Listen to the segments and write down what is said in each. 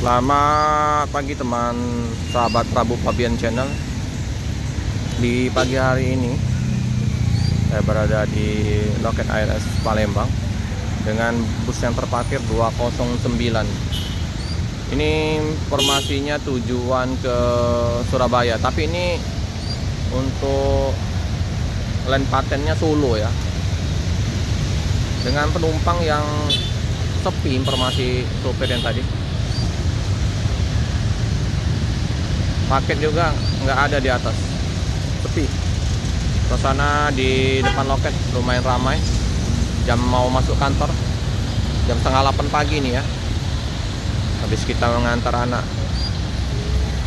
Selamat pagi teman sahabat Prabu Fabian Channel. Di pagi hari ini saya berada di loket ALS Palembang dengan bus yang terparkir 209. Ini informasinya tujuan ke Surabaya, tapi ini untuk land patennya Solo ya. Dengan penumpang yang sepi, informasi sopir yang tadi. Paket juga nggak ada di atas, sepi. Suasana di depan loket lumayan ramai. Jam mau masuk kantor, jam setengah 8 pagi nih ya. Habis kita mengantar anak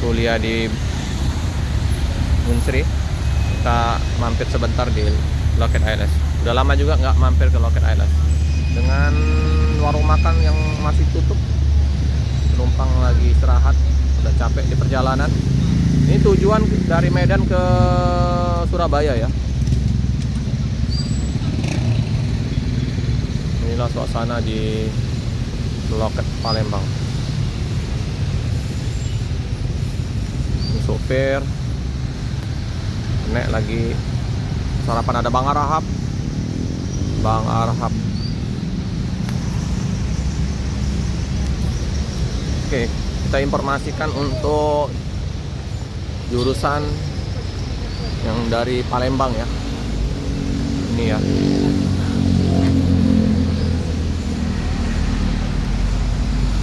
kuliah di Unsri, kita mampir sebentar di loket ALS. Udah lama juga nggak mampir ke loket ALS. Dengan warung makan yang masih tutup, penumpang lagi istirahat, udah capek di perjalanan. Ini tujuan dari Medan ke Surabaya ya. Inilah suasana di loket Palembang. Ini sopir, nek lagi sarapan, ada Bang Arahap. Bang Arahap. Oke, kita informasikan untuk jurusan yang dari Palembang ya. Ini ya.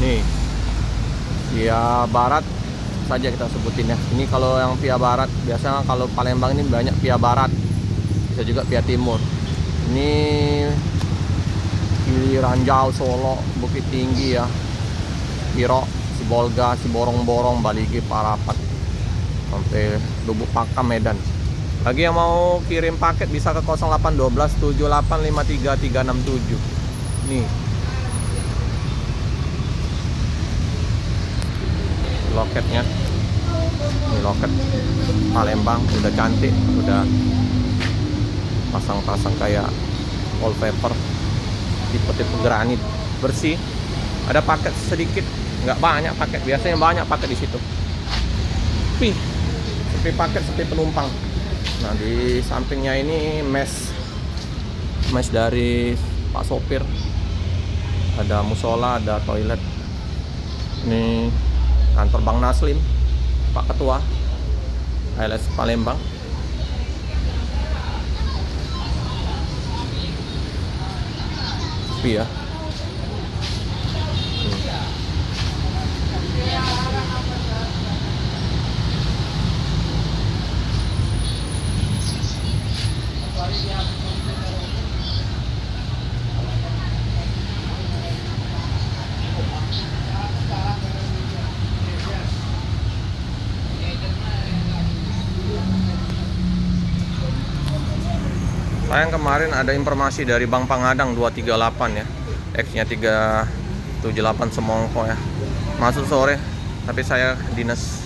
Nih, via barat saja kita sebutin ya. Ini kalau yang via barat, biasanya kalau Palembang ini banyak via barat, bisa juga via timur. Ini Kili, Ranjau, Solo, Bukit Tinggi ya, Piro, Sibolga, Siborong-borong, Baligi, Parapat, sampai Lubuk Pakam, Medan. Bagi yang mau kirim paket bisa ke 0812 7853 367. Nih loketnya. Ini loket Palembang, udah cantik, udah pasang-pasang kayak wallpaper, tipe-tipe granit, bersih. Ada paket sedikit, nggak banyak paket, biasanya banyak paket di situ. Sepi paket, sepi penumpang. Nah, di sampingnya ini mes dari Pak Sopir. Ada musola, ada toilet. Ini kantor Bang Naslim, Pak Ketua ALS Palembang. Sepi ya. Sayang kemarin ada informasi dari Bang Pangadang 238 ya, X-nya 378 Semongko ya, masuk sore, tapi saya dinas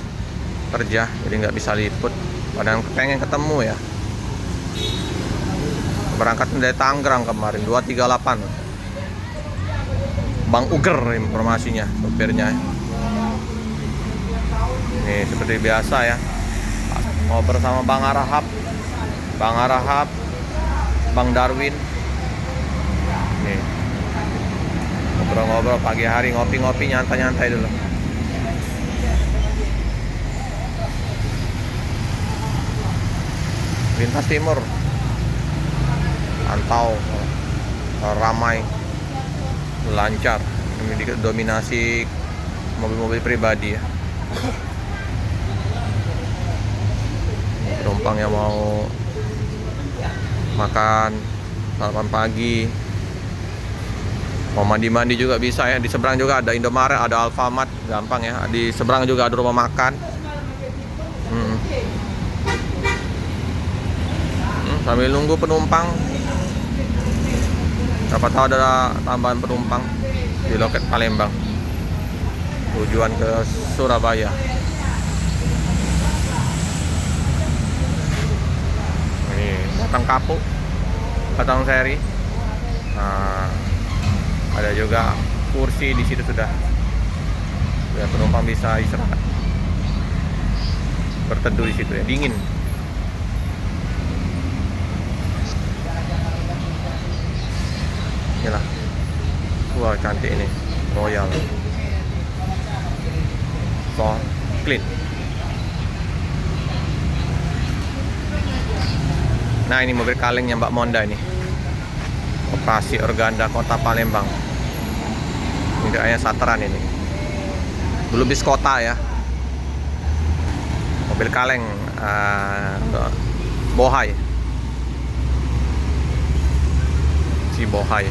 kerja jadi nggak bisa liput. Padahal pengen ketemu ya. Berangkat dari Tangerang kemarin 238. Bang Uger informasinya, sopirnya. Nih seperti biasa ya, ngobrol sama Bang Arahap, Bang Darwin. Nih, ngobrol-ngobrol pagi hari, ngopi-ngopi, nyantai-nyantai dulu. Lintas Timur, pantau, ramai, lancar. Ini dominasi mobil-mobil pribadi ya. Penumpang yang mau makan sarapan pagi, mau mandi-mandi juga bisa ya. Di seberang juga ada Indomaret, ada Alfamart, gampang ya. Di seberang juga ada rumah makan. Sambil nunggu penumpang, siapa tahu ada tambahan penumpang di loket Palembang tujuan ke Surabaya. Batang kapuk, batang seri. Nah, ada juga kursi di situ sudah. Ya, penumpang bisa istirahat, berteduh di situ ya, dingin. Inilah, wah cantik ini, royal, so clean. Nah ini mobil kalengnya Mbak Monda ini, operasi Organda Kota Palembang. Ini kayaknya Sateran ini, belum bis kota ya. Mobil kaleng Bohai, si Bohai.